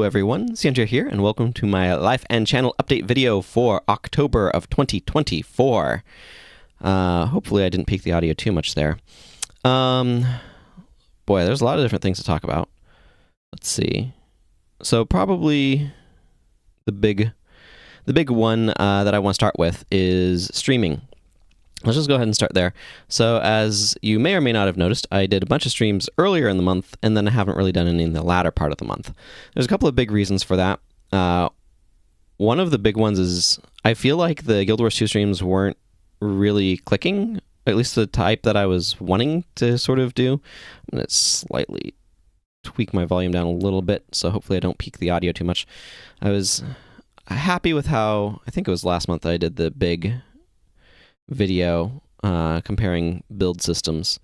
everyone, Sanjay here, and welcome to my life and channel update video for October of 2024. Hopefully I didn't peak the audio too much there. Boy, there's a lot of different things to talk about. Let's see. So probably the big one that I want to start with is streaming. Let's just go ahead and start there. So as you may or may not have noticed, I did a bunch of streams earlier in the month, and then I haven't really done any in the latter part of the month. There's a couple of big reasons for that. One of the big ones is I feel like the Guild Wars 2 streams weren't really clicking, at least the type that I was wanting to sort of do. I'm going to slightly tweak my volume down a little bit, so hopefully I don't peak the audio too much. I was happy with how, I think it was last month I did the big video comparing build systems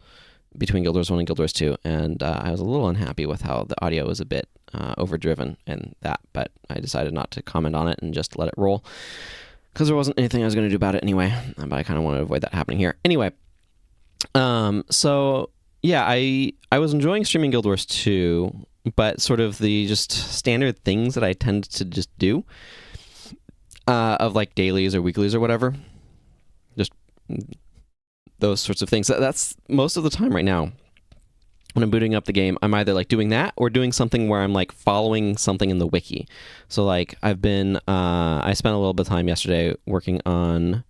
between Guild Wars 1 and Guild Wars 2, and I was a little unhappy with how the audio was a bit overdriven and that, but I decided not to comment on it and just let it roll, because there wasn't anything I was going to do about it anyway, but I kind of want to avoid that happening here. Anyway, so yeah, I was enjoying streaming Guild Wars 2, but sort of the just standard things that I tend to just do, of like dailies or weeklies or whatever, just those sorts of things. That's most of the time right now when I'm booting up the game. I'm either like doing that or doing something where I'm like following something in the wiki. So like I've been I spent a little bit of time yesterday working on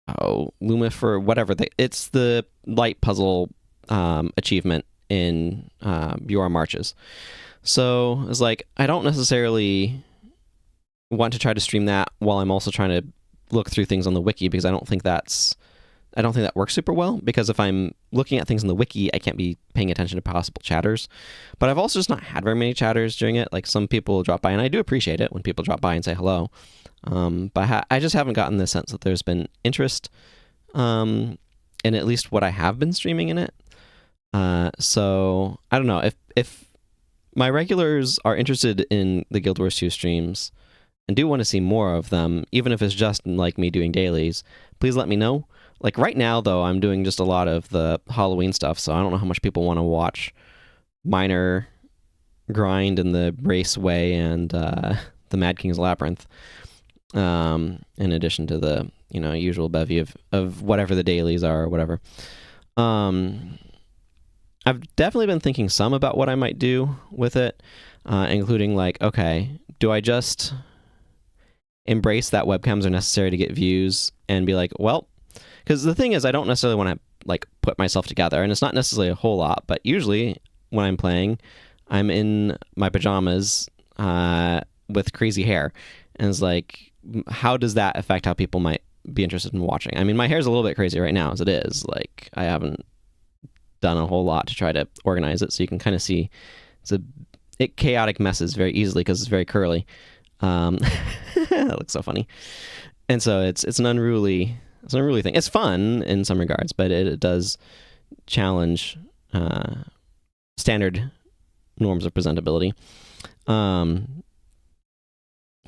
Lumif or whatever. It's the light puzzle achievement in You Are Marches. So it's like I don't necessarily want to try to stream that while I'm also trying to look through things on the wiki, because I don't think that works super well, because if I'm looking at things in the wiki, I can't be paying attention to possible chatters. But I've also just not had very many chatters during it. Like some people drop by, and I do appreciate it when people drop by and say hello. But I just haven't gotten the sense that there's been interest in at least what I have been streaming in it. So I don't know if my regulars are interested in the Guild Wars 2 streams and do want to see more of them, even if it's just like me doing dailies, please let me know. Like right now, though, I'm doing just a lot of the Halloween stuff, so I don't know how much people want to watch Minor grind in the Raceway and the Mad King's Labyrinth, in addition to the usual bevy of whatever the dailies are or whatever. I've definitely been thinking some about what I might do with it, including like, okay, do I just embrace that webcams are necessary to get views and be like, well, because the thing is, I don't necessarily want to like put myself together, and it's not necessarily a whole lot, but usually when I'm playing, I'm in my pajamas with crazy hair, and it's like, how does that affect how people might be interested in watching? I mean, my hair's a little bit crazy right now as it is. Like, I haven't done a whole lot to try to organize it, so you can kind of see it chaotic messes very easily because it's very curly. That looks so funny. And so it's an unruly thing. It's fun in some regards, but it does challenge standard norms of presentability. So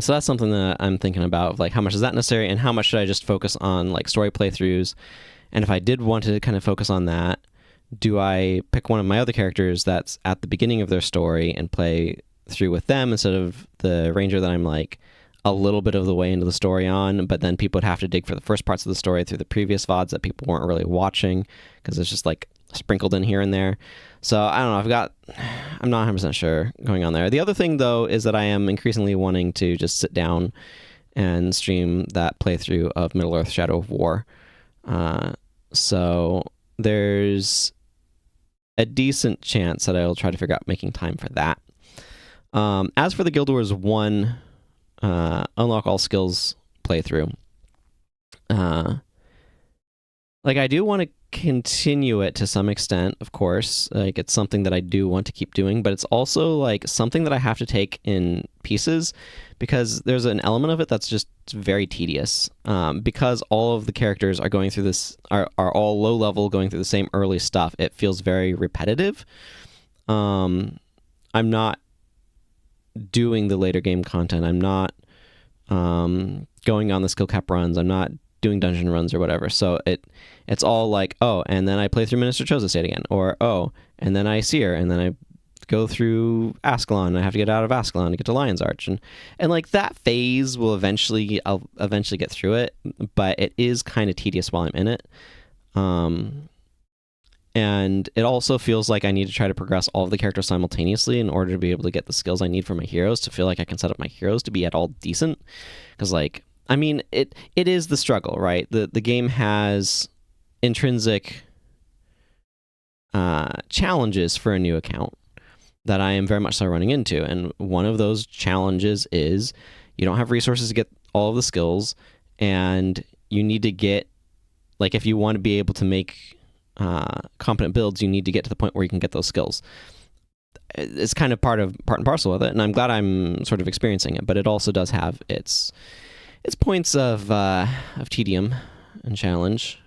that's something that I'm thinking about, of like, how much is that necessary, and how much should I just focus on like story playthroughs? And if I did want to kind of focus on that, do I pick one of my other characters that's at the beginning of their story and play through with them instead of the ranger that I'm like a little bit of the way into the story on, but then people would have to dig for the first parts of the story through the previous VODs that people weren't really watching because it's just like sprinkled in here and there. So I don't know, I'm not 100% sure going on there. The other thing though is that I am increasingly wanting to just sit down and stream that playthrough of Middle-earth: Shadow of War. So there's a decent chance that I'll try to figure out making time for that. As for the Guild Wars 1 Unlock All Skills playthrough, like I do want to continue it to some extent, of course. Like it's something that I do want to keep doing, but it's also like something that I have to take in pieces, because there's an element of it that's just very tedious. Because all of the characters are going through this, are all low level, going through the same early stuff. It feels very repetitive. I'm not doing the later game content. I'm not going on the skill cap runs. I'm not doing dungeon runs or whatever. So it's all like, oh, and then I play through Minister Cho's estate again, or oh, and then I see her, and then I go through Ascalon. I have to get out of Ascalon to get to Lion's Arch, and like that phase I'll eventually get through it, but it is kind of tedious while I'm in it. And it also feels like I need to try to progress all of the characters simultaneously in order to be able to get the skills I need for my heroes to feel like I can set up my heroes to be at all decent. Because, like, I mean, it is the struggle, right? The game has intrinsic challenges for a new account that I am very much so running into. And one of those challenges is you don't have resources to get all of the skills, and you need to get, like, if you want to be able to make competent builds, you need to get to the point where you can get those skills. It's kind of part and parcel with it, and I'm glad I'm sort of experiencing it, but it also does have its points of tedium and challenge.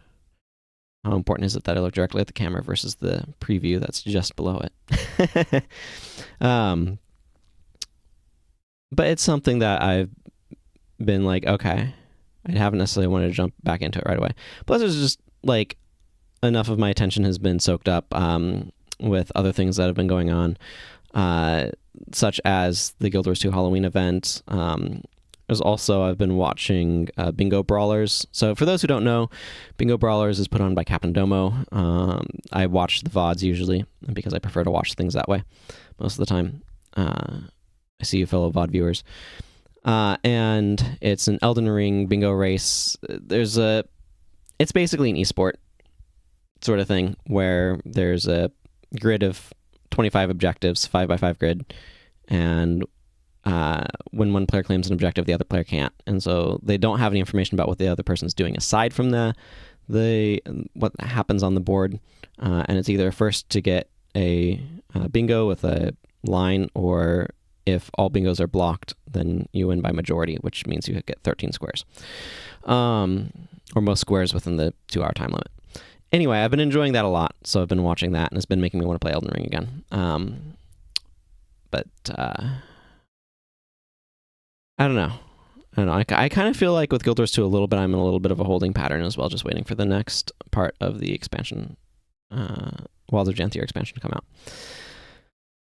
How important is it that I look directly at the camera versus the preview that's just below it? But it's something that I've been like, okay, I haven't necessarily wanted to jump back into it right away. Plus, there's just like enough of my attention has been soaked up with other things that have been going on, such as the Guild Wars 2 Halloween event. There's also, I've been watching Bingo Brawlers. So for those who don't know, Bingo Brawlers is put on by Captain Domo. I watch the VODs usually because I prefer to watch things that way most of the time. I see you fellow VOD viewers. And it's an Elden Ring bingo race. It's basically an esport sort of thing where there's a grid of 25 objectives, 5x5 grid, and when one player claims an objective, the other player can't, and so they don't have any information about what the other person's doing aside from the what happens on the board, and it's either first to get a bingo with a line, or if all bingos are blocked, then you win by majority, which means you get 13 squares, or most squares within the 2-hour time limit. Anyway, I've been enjoying that a lot, so I've been watching that, and it's been making me want to play Elden Ring again. But I don't know. I kind of feel like with Guild Wars 2 a little bit, I'm in a little bit of a holding pattern as well, just waiting for the next part of the expansion, Wilds of Janthier expansion to come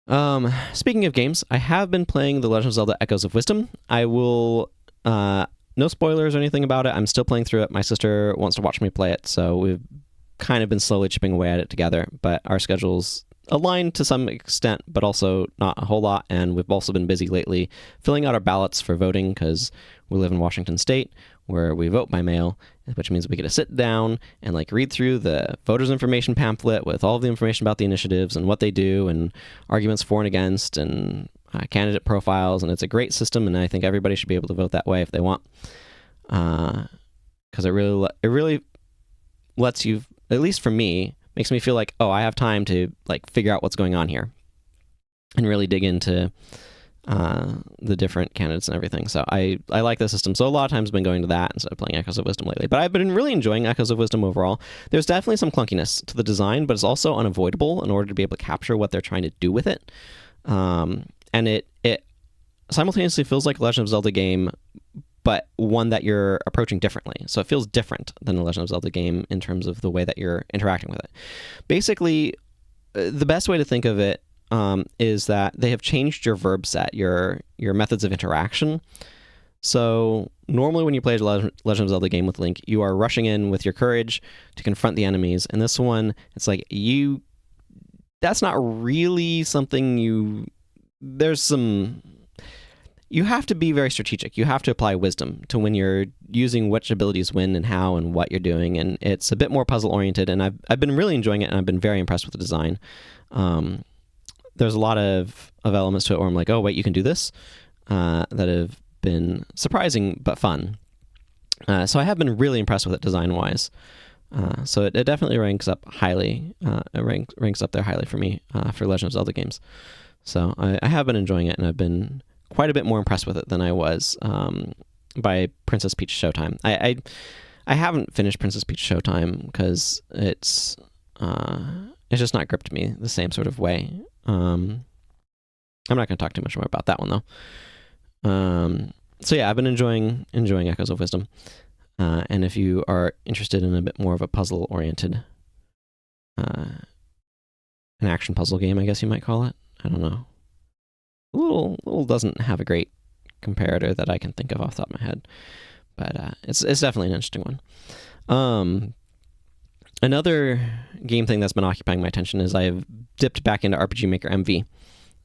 out. Speaking of games, I have been playing The Legend of Zelda Echoes of Wisdom. I will... no spoilers or anything about it. I'm still playing through it. My sister wants to watch me play it, so we've kind of been slowly chipping away at it together, but our schedules aligned to some extent, but also not a whole lot, and we've also been busy lately filling out our ballots for voting because we live in Washington State, where we vote by mail, which means we get to sit down and like read through the voters information pamphlet with all of the information about the initiatives and what they do and arguments for and against and candidate profiles, and it's a great system, and I think everybody should be able to vote that way if they want, because it really lets you, at least for me, makes me feel like, oh, I have time to like figure out what's going on here and really dig into the different candidates and everything. So I like the system. So a lot of times I've been going to that instead of playing Echoes of Wisdom lately. But I've been really enjoying Echoes of Wisdom overall. There's definitely some clunkiness to the design, but it's also unavoidable in order to be able to capture what they're trying to do with it. And it simultaneously feels like a Legend of Zelda game, but one that you're approaching differently. So it feels different than a Legend of Zelda game in terms of the way that you're interacting with it. Basically, the best way to think of it is that they have changed your verb set, your methods of interaction. So normally when you play a Legend of Zelda game with Link, you are rushing in with your courage to confront the enemies. And this one, it's like that's not really something you have to be very strategic. You have to apply wisdom to when you're using which abilities when and how and what you're doing. And it's a bit more puzzle oriented, and I've been really enjoying it, and I've been very impressed with the design. There's a lot of elements to it where I'm like, oh, wait, you can do this, that have been surprising but fun. So I have been really impressed with it design-wise. So it definitely ranks up highly. It ranks up there highly for me for Legend of Zelda games. So I have been enjoying it, and I've been quite a bit more impressed with it than I was by Princess Peach Showtime. I haven't finished Princess Peach Showtime because it's just not gripped me the same sort of way. I'm not going to talk too much more about that one though. So yeah, I've been enjoying Echoes of Wisdom, and if you are interested in a bit more of a puzzle oriented, an action puzzle game, I guess you might call it. I don't know. Little doesn't have a great comparator that I can think of off the top of my head, but it's definitely an interesting one. Another game thing that's been occupying my attention is I've dipped back into RPG Maker MV,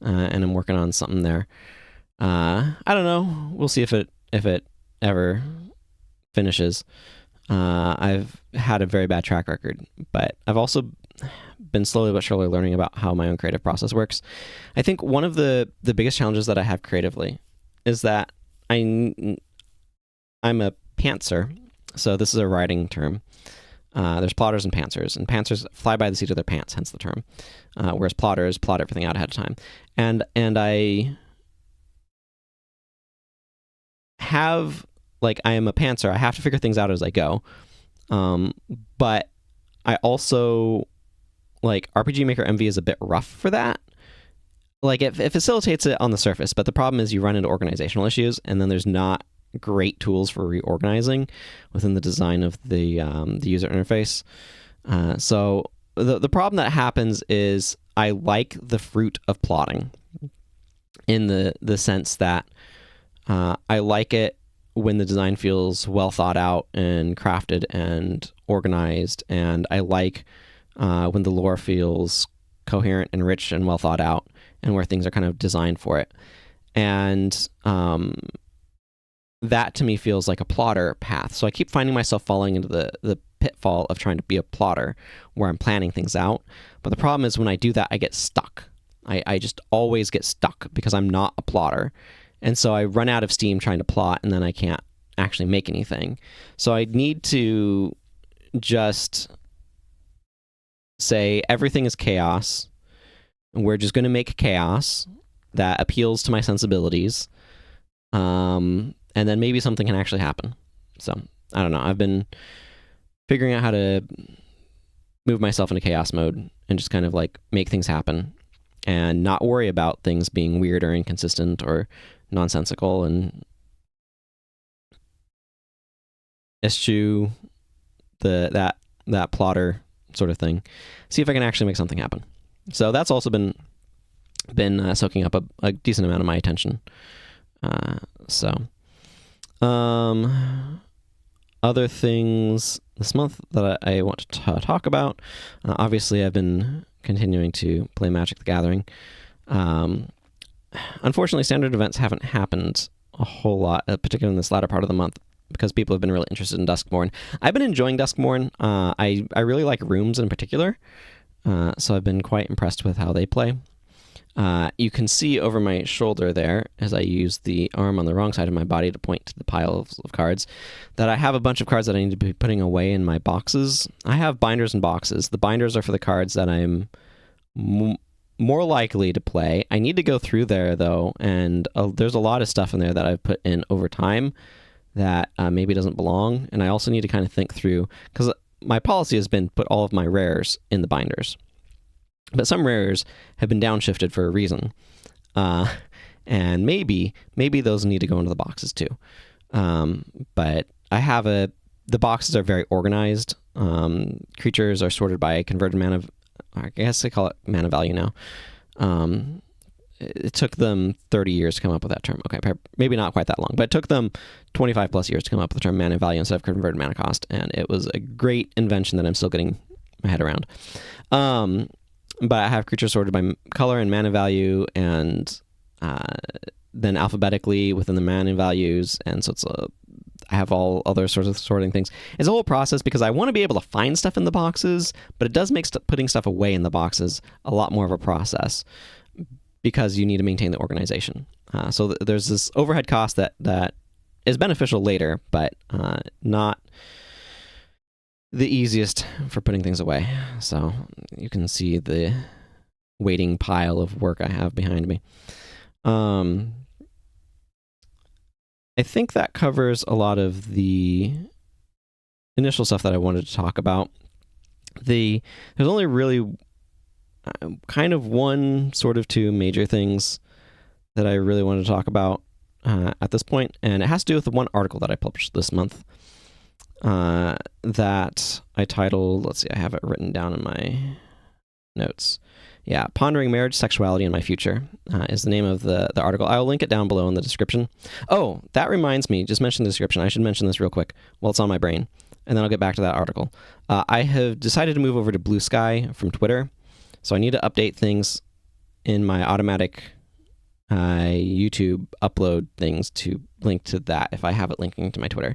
and I'm working on something there. I don't know. We'll see if it ever finishes. I've had a very bad track record, but I've also been slowly but surely learning about how my own creative process works. I think one of the biggest challenges that I have creatively is that I'm a pantser. So this is a writing term. There's plotters and pantsers, and pantsers fly by the seat of their pants, hence the term. Whereas plotters plot everything out ahead of time. And I have, like, I am a pantser. I have to figure things out as I go. But I also, like, RPG Maker MV is a bit rough for that. Like, it facilitates it on the surface, but the problem is you run into organizational issues, and then there's not great tools for reorganizing within the design of the user interface. So the problem that happens is I like the fruit of plotting in the sense that I like it when the design feels well thought out and crafted and organized, and I like when the lore feels coherent and rich and well thought out, and where things are kind of designed for it. And that to me feels like a plotter path. So I keep finding myself falling into the pitfall of trying to be a plotter where I'm planning things out. But the problem is when I do that, I get stuck. I just always get stuck because I'm not a plotter. And so I run out of steam trying to plot, and then I can't actually make anything. So I need to just say everything is chaos, and we're just going to make chaos that appeals to my sensibilities. And then maybe something can actually happen. So, I don't know. I've been figuring out how to move myself into chaos mode and just kind of like make things happen and not worry about things being weird or inconsistent or nonsensical, and eschew that plotter sort of thing. See if I can actually make something happen. So that's also been soaking up a decent amount of my attention. Other things this month that I want to talk about. Obviously, I've been continuing to play Magic the Gathering. Unfortunately, standard events haven't happened a whole lot, particularly in this latter part of the month, because people have been really interested in Duskmourn. I've been enjoying Duskmourn. I really like rooms in particular, so I've been quite impressed with how they play. You can see over my shoulder there, as I use the arm on the wrong side of my body to point to the pile of cards, that I have a bunch of cards that I need to be putting away in my boxes. I have binders and boxes. The binders are for the cards that I'm more likely to play. I need to go through there, though, and there's a lot of stuff in there that I've put in over time that maybe doesn't belong, and I also need to kind of think through, because my policy has been put all of my rares in the binders. But some rares have been downshifted for a reason. And maybe those need to go into the boxes too. But I have the boxes are very organized. Creatures are sorted by converted mana, I guess they call it mana value now. It took them 30 years to come up with that term. Okay, maybe not quite that long, but it took them 25 plus years to come up with the term mana value instead of converted mana cost. And it was a great invention that I'm still getting my head around. But I have creatures sorted by color and mana value, and then alphabetically within the mana values, and so I have all other sorts of sorting things. It's a whole process because I want to be able to find stuff in the boxes, but it does make putting stuff away in the boxes a lot more of a process because you need to maintain the organization. So there's this overhead cost that is beneficial later, but not the easiest for putting things away. So you can see the waiting pile of work I have behind me. I think that covers a lot of the initial stuff that I wanted to talk about. There's only really kind of one, sort of two major things that I really wanted to talk about at this point, and it has to do with the one article that I published this month. That I titled, let's see, I have it written down in my notes. Yeah, Pondering Marriage, Sexuality, and My Future is the name of the article. I'll link it down below in the description. Oh, that reminds me, just mention the description. I should mention this real quick while it's on my brain, and then I'll get back to that article. I have decided to move over to Blue Sky from Twitter, so I need to update things in my automatic YouTube upload things to link to that if I have it linking to my Twitter.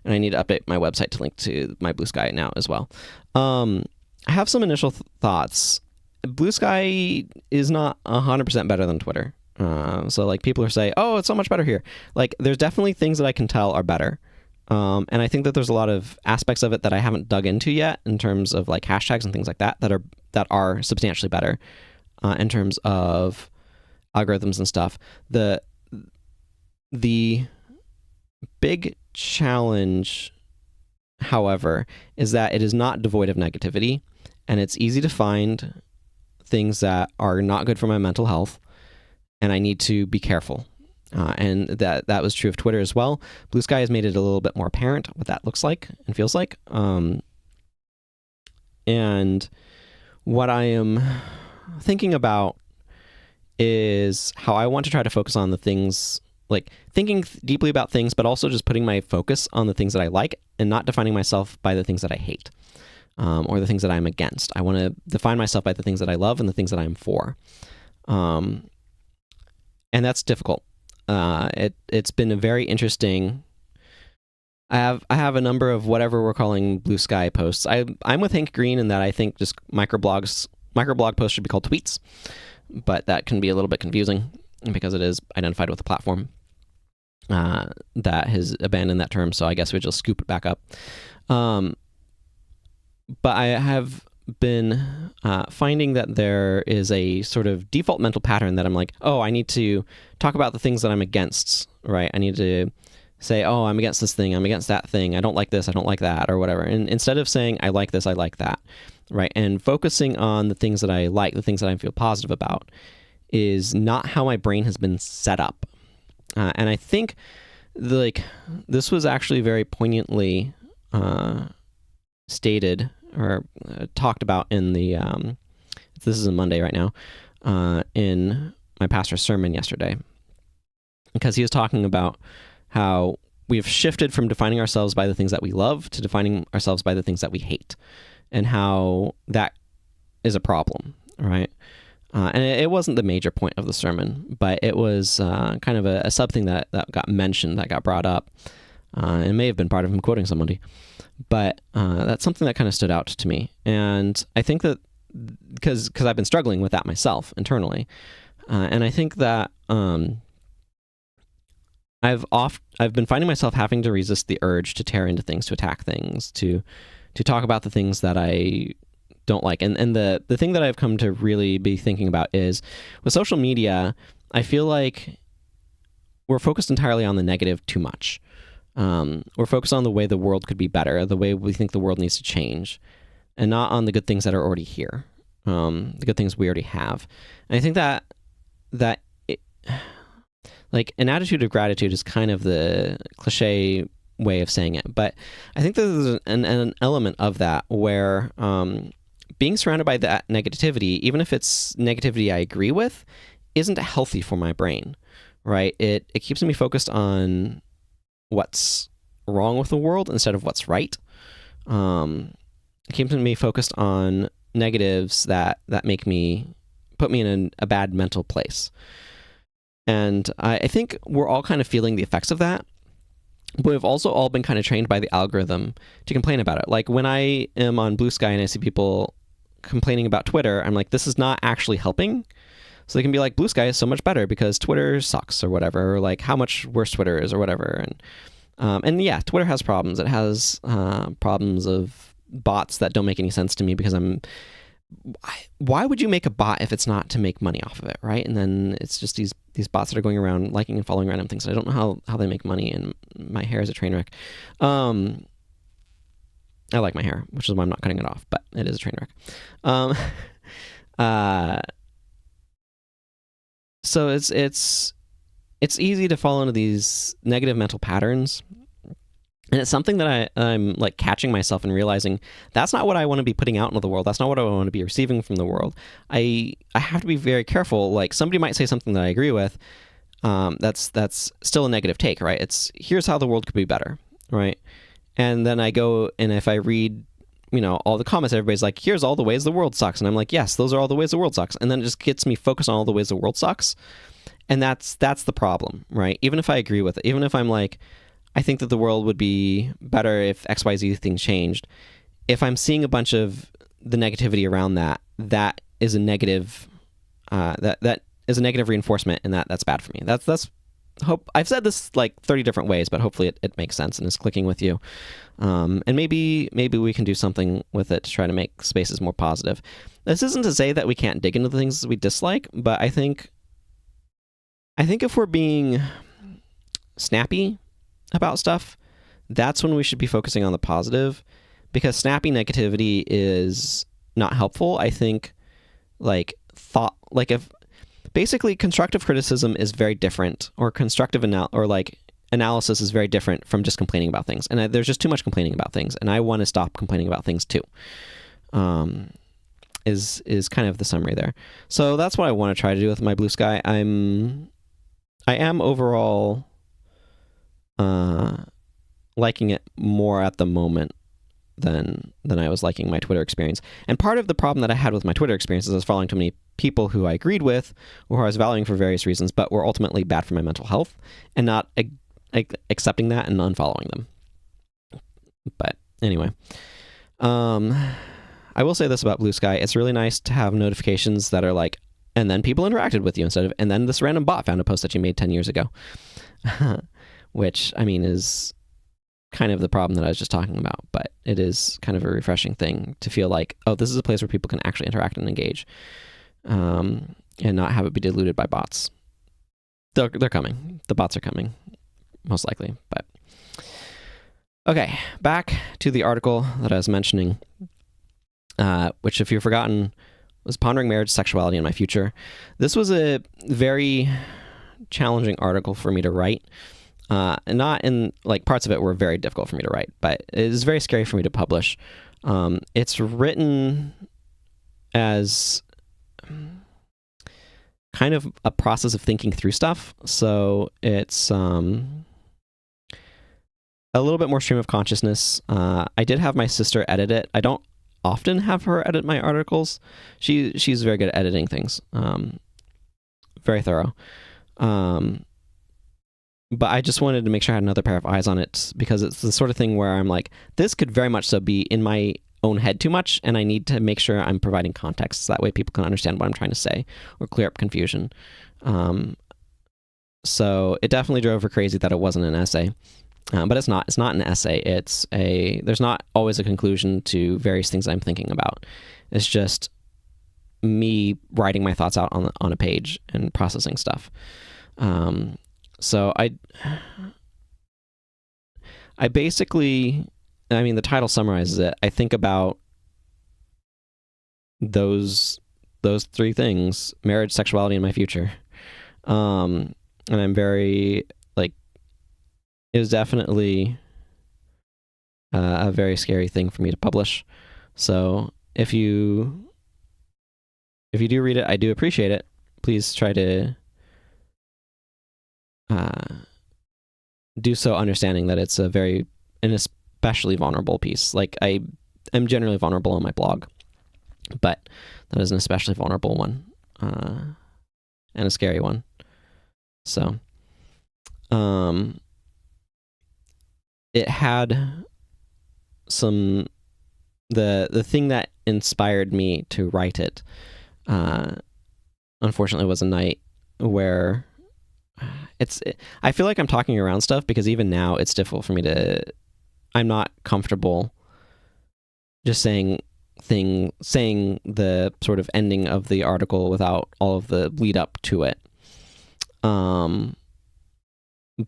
And I need to update my website to link to my Blue Sky now as well. I have some initial thoughts. Blue Sky is not 100% better than Twitter. So like people are saying, oh, it's so much better here. Like there's definitely things that I can tell are better. And I think that there's a lot of aspects of it that I haven't dug into yet in terms of like hashtags and things like that that are substantially better in terms of algorithms and stuff. The big challenge, however, is that it is not devoid of negativity, and it's easy to find things that are not good for my mental health, and I need to be careful. And that was true of Twitter as well. Blue Sky has made it a little bit more apparent what that looks like and feels like. And what I am thinking about is how I want to try to focus on the things, like thinking deeply about things, but also just putting my focus on the things that I like and not defining myself by the things that I hate. Or the things that I'm against. I want to define myself by the things that I love and the things that I'm for. And that's difficult. It's been a very interesting. I have a number of whatever we're calling Blue Sky posts. I'm with Hank Green in that I think just microblog posts should be called tweets, but that can be a little bit confusing because it is identified with a platform that has abandoned that term. So I guess we just scoop it back up. But I have been finding that there is a sort of default mental pattern that I'm like, oh, I need to talk about the things that I'm against, right? I need to say, oh, I'm against this thing, I'm against that thing, I don't like this, I don't like that, or whatever. And instead of saying, I like this, I like that, right? And focusing on the things that I like, the things that I feel positive about, is not how my brain has been set up. And I think like this was actually very poignantly stated or talked about in the this is a Monday right now in my pastor's sermon yesterday, because he was talking about how we've shifted from defining ourselves by the things that we love to defining ourselves by the things that we hate, and how that is a problem, right? And it wasn't the major point of the sermon, but it was kind of a sub thing that got mentioned, that got brought up. It may have been part of him quoting somebody. But that's something that kind of stood out to me. And I think that because I've been struggling with that myself internally. And I think that I've been finding myself having to resist the urge to tear into things, to attack things, to talk about the things that I don't like. And the thing that I've come to really be thinking about is with social media, I feel like we're focused entirely on the negative too much. We're focused on the way the world could be better, the way we think the world needs to change, and not on the good things that are already here, the good things we already have. And I think that like an attitude of gratitude is kind of the cliche way of saying it, but I think there's an element of that where being surrounded by that negativity, even if it's negativity I agree with, isn't healthy for my brain, right? It keeps me focused on what's wrong with the world instead of what's right. It keeps me focused on negatives that put me in a bad mental place. And I think we're all kind of feeling the effects of that, but we've also all been kind of trained by the algorithm to complain about it. Like when I am on Blue Sky and I see people complaining about Twitter, I'm like, this is not actually helping. So they can be like, Blue Sky is so much better because Twitter sucks or whatever, or like how much worse Twitter is or whatever. And yeah, Twitter has problems. It has problems of bots that don't make any sense to me because why would you make a bot if it's not to make money off of it, right? And then it's just these bots that are going around liking and following random things. I don't know how they make money, and my hair is a train wreck. I like my hair, which is why I'm not cutting it off, but it is a train wreck. So it's easy to fall into these negative mental patterns And it's something that I'm like catching myself and realizing that's not what I want to be putting out into the world. That's not what I want to be receiving from the world. I have to be very careful. Like somebody might say something that I agree with. That's still a negative take, right? It's here's how the world could be better, right? And then I go and if I read, all the comments, everybody's like, here's all the ways the world sucks. And I'm like, yes, those are all the ways the world sucks. And then it just gets me focused on all the ways the world sucks. And that's the problem, right? Even if I agree with it, even if I'm like, I think that the world would be better if XYZ things changed. If I'm seeing a bunch of the negativity around that, that is a negative, that is a negative reinforcement, and that's bad for me. That's hope. I've said this like 30 different ways, but hopefully it makes sense and is clicking with you. And maybe we can do something with it to try to make spaces more positive. This isn't to say that we can't dig into the things we dislike, but I think if we're being snappy about stuff, that's when we should be focusing on the positive, because snappy negativity is not helpful. I think if basically constructive criticism is very different, or constructive analysis is very different from just complaining about things. And there's just too much complaining about things, and I want to stop complaining about things too. Is kind of the summary there. So that's what I want to try to do with my Blue Sky. I am overall liking it more at the moment than I was liking my Twitter experience. And part of the problem that I had with my Twitter experience is I was following too many people who I agreed with, or who I was valuing for various reasons, but were ultimately bad for my mental health, and not accepting that and unfollowing them. But anyway, I will say this about Blue Sky. It's really nice to have notifications that are like, and then people interacted with you instead of, and then this random bot found a post that you made 10 years ago. Which, I mean, is kind of the problem that I was just talking about, but it is kind of a refreshing thing to feel like, oh, this is a place where people can actually interact and engage, and not have it be diluted by bots. They're coming. The bots are coming, most likely. But okay, back to the article that I was mentioning, which, if you've forgotten, was Pondering Marriage, Sexuality, and My Future. This was a very challenging article for me to write. And not in, like, parts of it were very difficult for me to write, but it is very scary for me to publish. It's written as kind of a process of thinking through stuff. So it's a little bit more stream of consciousness. I did have my sister edit it. I don't often have her edit my articles. She's very good at editing things. Very thorough. But I just wanted to make sure I had another pair of eyes on it, because it's the sort of thing where I'm like, this could very much so be in my own head too much, and I need to make sure I'm providing context so that way people can understand what I'm trying to say or clear up confusion. So it definitely drove her crazy that it wasn't an essay. But it's not. It's not an essay. There's not always a conclusion to various things I'm thinking about. It's just me writing my thoughts out on a page and processing stuff. So I basically, I mean, the title summarizes it. I think about those three things: marriage, sexuality, and my future. And I'm very, like, it was definitely a very scary thing for me to publish. So if you do read it, I do appreciate it. Please try to do so understanding that it's an especially vulnerable piece. Like, I am generally vulnerable on my blog, but that is an especially vulnerable one, and a scary one. So, it had some, the thing that inspired me to write it, unfortunately, was a night where I feel like I'm talking around stuff, because even now it's difficult for me I'm not comfortable just saying the sort of ending of the article without all of the lead up to it.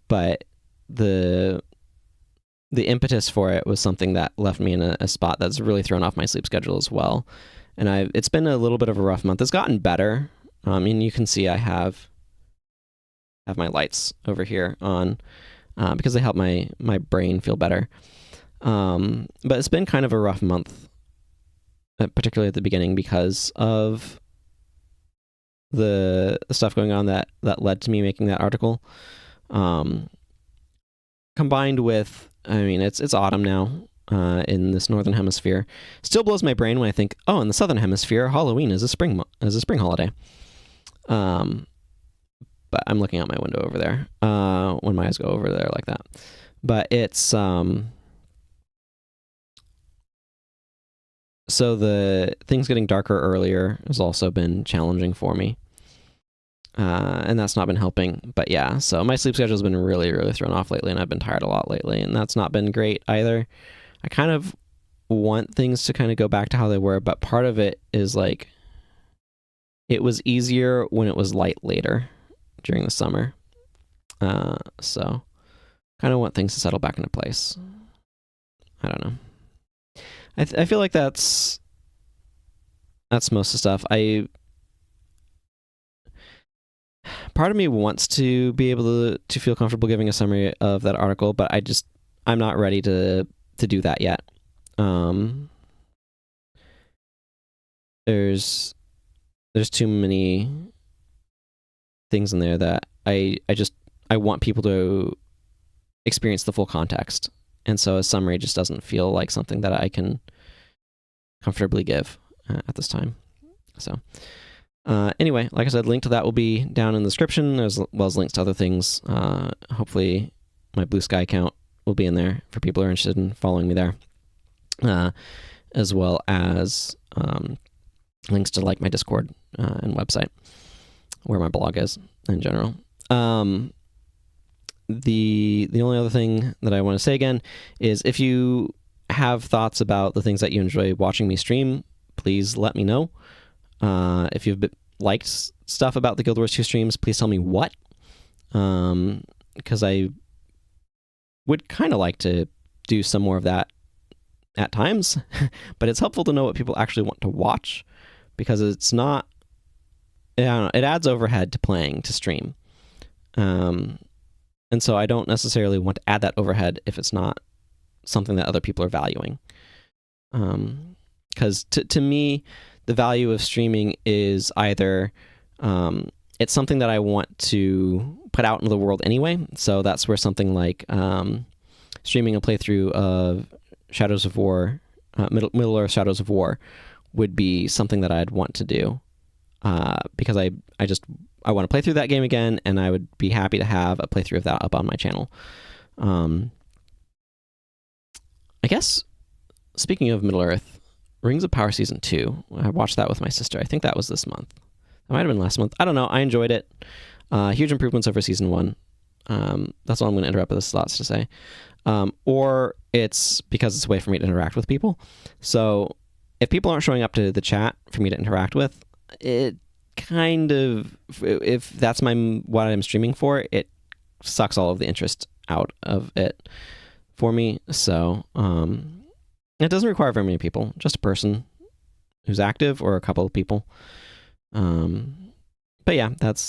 But the impetus for it was something that left me in a spot that's really thrown off my sleep schedule as well. And it's been a little bit of a rough month. It's gotten better. And you can see I have my lights over here on. because they help my brain feel better. But it's been kind of a rough month, particularly at the beginning, because of the stuff going on that led to me making that article. Combined with, I mean, it's autumn now in this northern hemisphere. Still blows my brain when I think, oh, in the southern hemisphere, Halloween is a spring holiday. But I'm looking out my window over there when my eyes go over there like that. But it's so the things getting darker earlier has also been challenging for me. And that's not been helping. But yeah, so my sleep schedule has been really, really thrown off lately, and I've been tired a lot lately, and that's not been great either. I kind of want things to kind of go back to how they were, but part of it is like it was easier when it was light later during the summer. So kind of want things to settle back into place. I don't know. I feel like that's most of the stuff. Part of me wants to be able to feel comfortable giving a summary of that article, but I'm not ready to do that yet. There's too many things in there that I want people to experience the full context, and so a summary just doesn't feel like something that I can comfortably give at this time. So anyway, like I said, link to that will be down in the description, as well as links to other things. Hopefully my Blue Sky account will be in there for people who are interested in following me there, as well as links to like my Discord and website, where my blog is in general. The only other thing that I want to say again is, if you have thoughts about the things that you enjoy watching me stream, please let me know. If you've liked stuff about the Guild Wars 2 streams, please tell me what, because I would kind of like to do some more of that at times, but it's helpful to know what people actually want to watch, because it's not, I don't know, it adds overhead to playing to stream. And so I don't necessarily want to add that overhead if it's not something that other people are valuing. Because to me, the value of streaming is either it's something that I want to put out into the world anyway. So that's where something like streaming a playthrough of Shadows of War, Middle-earth Shadows of War, would be something that I'd want to do, because I want to play through that game again, and I would be happy to have a playthrough of that up on my channel. I guess, speaking of Middle-earth, Rings of Power Season 2, I watched that with my sister. I think that was this month. It might have been last month. I don't know. I enjoyed it. Huge improvements over Season 1. That's all I'm going to interrupt with this thoughts to say. Or it's because it's a way for me to interact with people. So if people aren't showing up to the chat for me to interact with, it kind of, if that's what I'm streaming for, it sucks all of the interest out of it for me. So it doesn't require very many people, just a person who's active or a couple of people. But yeah, that's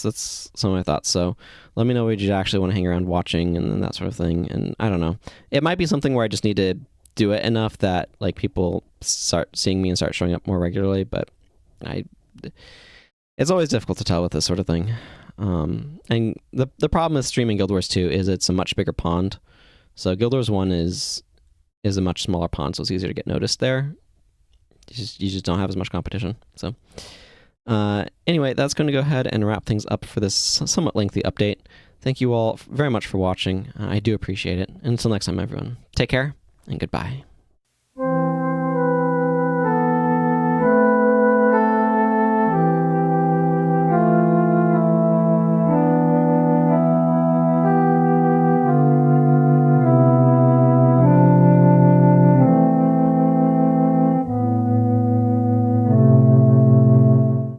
some of my thoughts. So let me know what you actually want to hang around watching and that sort of thing. And I don't know, it might be something where I just need to do it enough that like people start seeing me and start showing up more regularly. But it's always difficult to tell with this sort of thing. And the problem with streaming Guild Wars 2 is it's a much bigger pond. So Guild Wars 1 is a much smaller pond, so it's easier to get noticed there. You just don't have as much competition. So anyway, that's going to go ahead and wrap things up for this somewhat lengthy update. Thank you all very much for watching. I do appreciate it. And until next time, everyone, take care and goodbye.